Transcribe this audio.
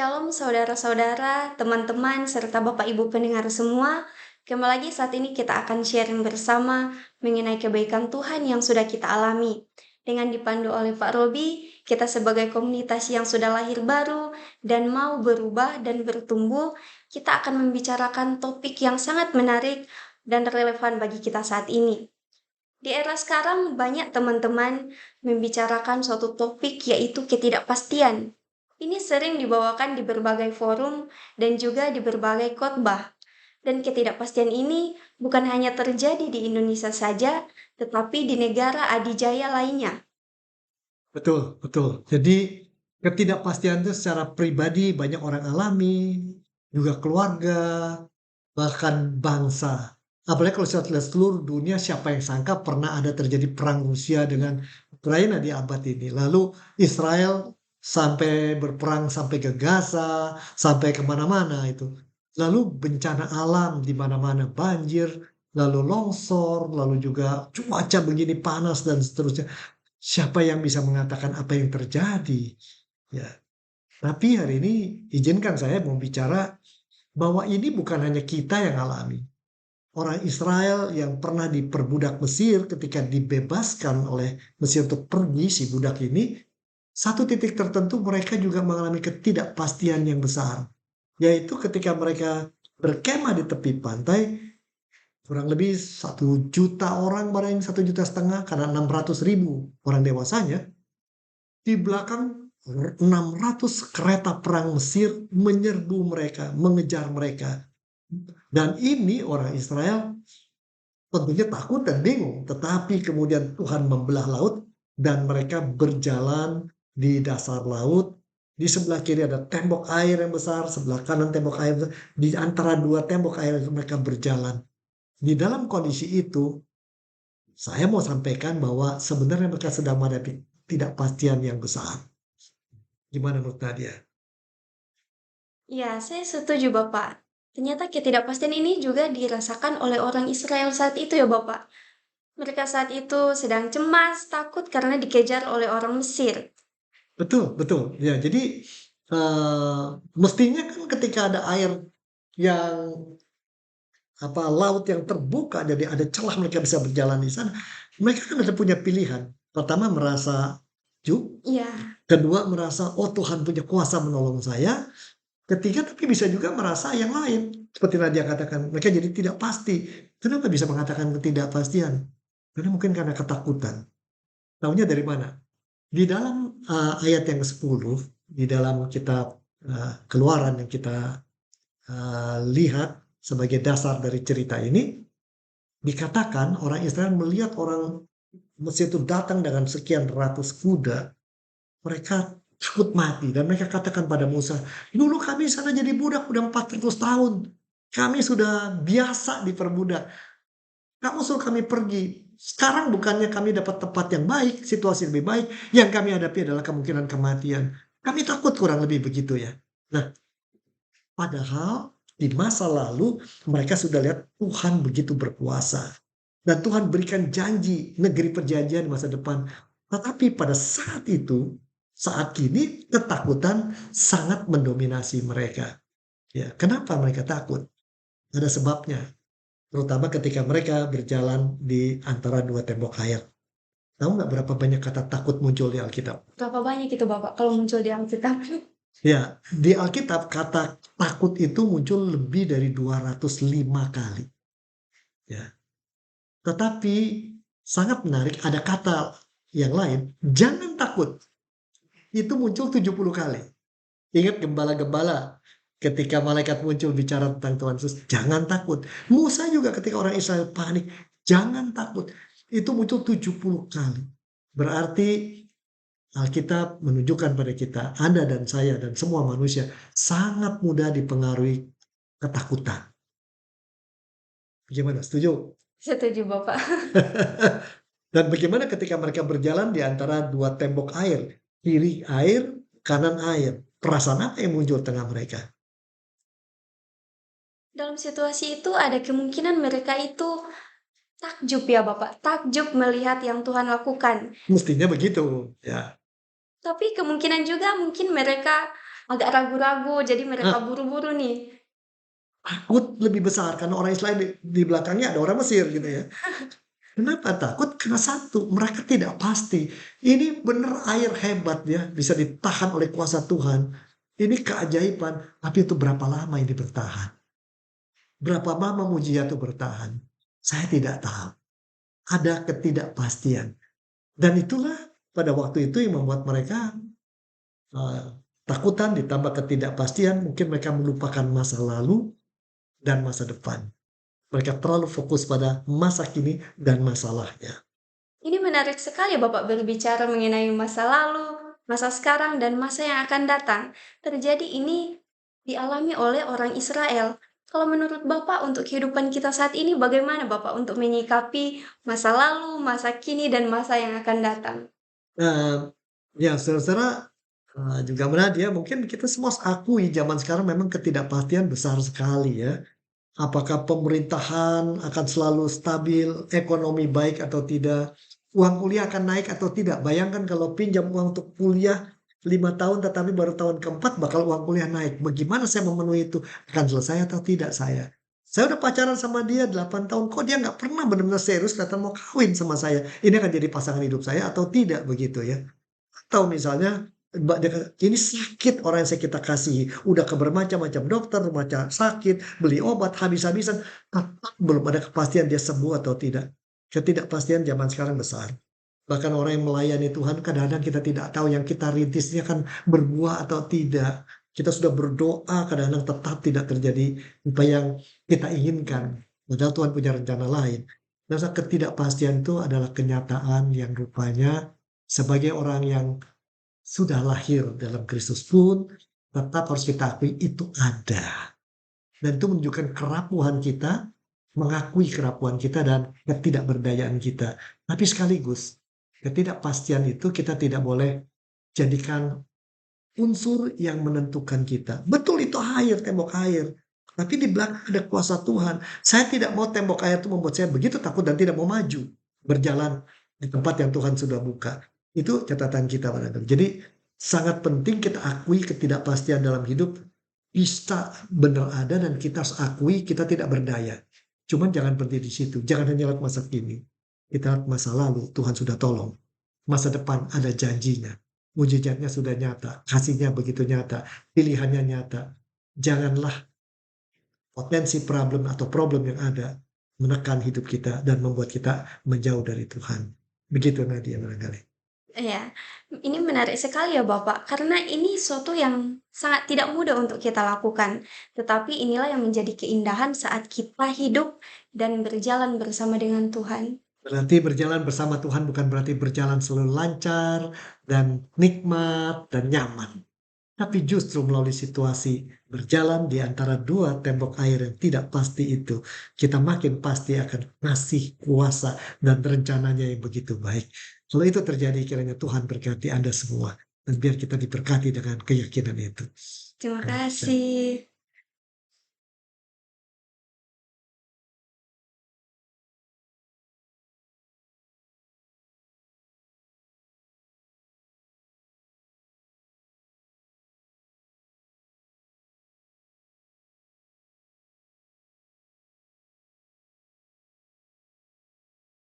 Shalom saudara-saudara, teman-teman, serta Bapak Ibu pendengar semua. Kembali lagi saat ini kita akan sharing bersama mengenai kebaikan Tuhan yang sudah kita alami. Dengan dipandu oleh Pak Robi, kita sebagai komunitas yang sudah lahir baru dan mau berubah dan bertumbuh, kita akan membicarakan topik yang sangat menarik dan relevan bagi kita saat ini. Di era sekarang banyak teman-teman membicarakan suatu topik yaitu ketidakpastian. Ini sering dibawakan di berbagai forum dan juga di berbagai khotbah. Dan ketidakpastian ini bukan hanya terjadi di Indonesia saja, tetapi di negara adidaya lainnya. Betul, betul. Jadi ketidakpastian itu secara pribadi banyak orang alami, juga keluarga, bahkan bangsa. Apalagi kalau saya lihat seluruh dunia, siapa yang sangka pernah ada terjadi perang Rusia dengan Ukraina di abad ini. Lalu Israel sampai berperang sampai ke Gaza, sampai kemana-mana itu. Lalu bencana alam di mana-mana, banjir, lalu longsor, lalu juga cuaca begini panas dan seterusnya. Siapa yang bisa mengatakan apa yang terjadi? Ya, tapi hari ini izinkan saya mau bicara bahwa ini bukan hanya kita yang alami. Orang Israel yang pernah diperbudak Mesir ketika dibebaskan oleh Mesir untuk pergi si budak ini, satu titik tertentu mereka juga mengalami ketidakpastian yang besar. Yaitu ketika mereka berkemah di tepi pantai, kurang lebih 1 juta orang, barang 1,5 juta karena 600.000 orang dewasanya, di belakang 600 kereta perang Mesir menyerbu mereka, mengejar mereka. Dan ini orang Israel tentunya takut dan bingung. Tetapi kemudian Tuhan membelah laut dan mereka berjalan di dasar laut. Di sebelah kiri ada tembok air yang besar, sebelah kanan tembok air besar. Di antara dua tembok air itu mereka berjalan. Di dalam kondisi itu, saya mau sampaikan bahwa sebenarnya mereka sedang menghadapi ketidakpastian yang besar. Gimana menurut Nadia? Ya, saya setuju Bapak. Ternyata ketidakpastian ini juga dirasakan oleh orang Israel saat itu ya Bapak. Mereka saat itu sedang cemas, takut karena dikejar oleh orang Mesir. Betul, betul. Ya, jadi mestinya kan ketika ada air yang laut yang terbuka, jadi ada celah mereka bisa berjalan di sana. Mereka kan ada punya pilihan. Pertama merasa juk, Iya, kedua merasa oh Tuhan punya kuasa menolong saya. Ketiga tapi bisa juga merasa yang lain. Seperti Nadia katakan, mereka jadi tidak pasti. Kenapa bisa mengatakan ketidakpastian? Karena mungkin karena ketakutan. Tahunya dari mana? Di dalam ayat yang ke-10, di dalam kitab Keluaran yang kita lihat sebagai dasar dari cerita ini, dikatakan orang Israel melihat orang Mesir itu datang dengan sekian ratus kuda, mereka takut mati dan mereka katakan pada Musa, dulu kami sana jadi budak udah 400 tahun, kami sudah biasa diperbudak, kamu suruh kami pergi. Sekarang bukannya kami dapat tempat yang baik, situasi lebih baik, yang kami hadapi adalah kemungkinan kematian. Kami takut kurang lebih begitu ya. Nah, padahal di masa lalu mereka sudah lihat Tuhan begitu berkuasa. Dan Tuhan berikan janji negeri perjanjian di masa depan. Tetapi pada saat itu, saat kini ketakutan sangat mendominasi mereka. Ya, kenapa mereka takut? Ada sebabnya. Terutama ketika mereka berjalan di antara dua tembok air. Tahu nggak berapa banyak kata takut muncul di Alkitab? berapa banyak itu Bapak kalau muncul di Alkitab? Ya, di Alkitab kata takut itu muncul lebih dari 205 kali. Ya. Tetapi sangat menarik ada kata yang lain, jangan takut. Itu muncul 70 kali. Ingat gembala-gembala ketika malaikat muncul bicara tentang Tuhan Yesus, jangan takut. Musa juga ketika orang Israel panik, jangan takut. Itu muncul 70 kali. Berarti Alkitab menunjukkan pada kita, Anda dan saya dan semua manusia sangat mudah dipengaruhi ketakutan. Bagaimana? Setuju? Setuju Bapak. Dan bagaimana ketika mereka berjalan di antara dua tembok air, kiri air, kanan air, perasaan apa yang muncul tengah mereka? Dalam situasi itu ada kemungkinan mereka itu takjub ya Bapak, takjub melihat yang Tuhan lakukan. Mestinya begitu, ya. Tapi kemungkinan juga mungkin mereka agak ragu-ragu, jadi mereka Nah, buru-buru nih. takut lebih besar karena orang Israel di belakangnya ada orang Mesir gitu ya. Kenapa takut? Karena satu, mereka tidak pasti. Ini benar air hebat ya, bisa ditahan oleh kuasa Tuhan. Ini keajaiban, tapi itu berapa lama ini bertahan? Berapa lama mujizat itu bertahan? Saya tidak tahu. Ada ketidakpastian. Dan itulah pada waktu itu yang membuat mereka eh, takutan ditambah ketidakpastian. Mungkin mereka melupakan masa lalu dan masa depan. Mereka terlalu fokus pada masa kini dan masalahnya. Ini menarik sekali Bapak berbicara mengenai masa lalu, masa sekarang, dan masa yang akan datang. Terjadi ini dialami oleh orang Israel. Kalau menurut Bapak untuk kehidupan kita saat ini bagaimana Bapak untuk menyikapi masa lalu, masa kini, dan masa yang akan datang? Nah, ya saudara-saudara juga benar ya, mungkin kita semua akui zaman sekarang memang ketidakpastian besar sekali ya. Apakah pemerintahan akan selalu stabil, ekonomi baik atau tidak, uang kuliah akan naik atau tidak. Bayangkan kalau pinjam uang untuk kuliah 5 tahun tetapi baru tahun keempat bakal uang kuliah naik. Bagaimana saya memenuhi itu? Akan selesai atau tidak saya? Saya udah pacaran sama dia 8 tahun, kok dia nggak pernah benar-benar serius datang mau kawin sama saya. Ini akan jadi pasangan hidup saya atau tidak begitu ya. Atau misalnya Mbak dia kata, ini sakit orang yang saya kita kasihi. Udah ke bermacam-macam dokter, macam sakit, beli obat habis-habisan. Tetap belum ada kepastian dia sembuh atau tidak. Ketidakpastian zaman sekarang besar. Bahkan orang yang melayani Tuhan kadang-kadang kita tidak tahu yang kita rintisnya akan berbuah atau tidak. Kita sudah berdoa kadang-kadang tetap tidak terjadi apa yang kita inginkan. Padahal Tuhan punya rencana lain. Dan ketidakpastian itu adalah kenyataan yang rupanya sebagai orang yang sudah lahir dalam Kristus pun tetap harus kita akui itu ada. Dan itu menunjukkan kerapuhan kita, mengakui kerapuhan kita dan ketidakberdayaan kita. Tapi sekaligus, ketidakpastian itu kita tidak boleh jadikan unsur yang menentukan kita. Betul itu air, tembok air. Tapi di belakang ada kuasa Tuhan. Saya tidak mau tembok air itu membuat saya begitu takut dan tidak mau maju. Berjalan di tempat yang Tuhan sudah buka. Itu catatan kita barangkali. Jadi sangat penting kita akui ketidakpastian dalam hidup. Bisa benar ada dan kita harus akui kita tidak berdaya. Cuman jangan berhenti di situ. Jangan hanya lihat masa kini. Kita lihat masa lalu, Tuhan sudah tolong. Masa depan ada janjinya. Mujizatnya sudah nyata, kasihnya begitu nyata, pilihannya nyata. Janganlah potensi problem yang ada menekan hidup kita dan membuat kita menjauh dari Tuhan. Begitu Nadia barangkali. Ya, ini menarik sekali ya Bapak, karena ini suatu yang sangat tidak mudah untuk kita lakukan. Tetapi inilah yang menjadi keindahan saat kita hidup dan berjalan bersama dengan Tuhan. Berarti berjalan bersama Tuhan bukan berarti berjalan selalu lancar dan nikmat dan nyaman. Tapi justru melalui situasi berjalan di antara dua tembok air yang tidak pasti itu, kita makin pasti akan ngasih kuasa dan rencananya yang begitu baik. Kalau itu terjadi, kiranya Tuhan berkati Anda semua. Dan biar kita diberkati dengan keyakinan itu. Terima Amin. kasih.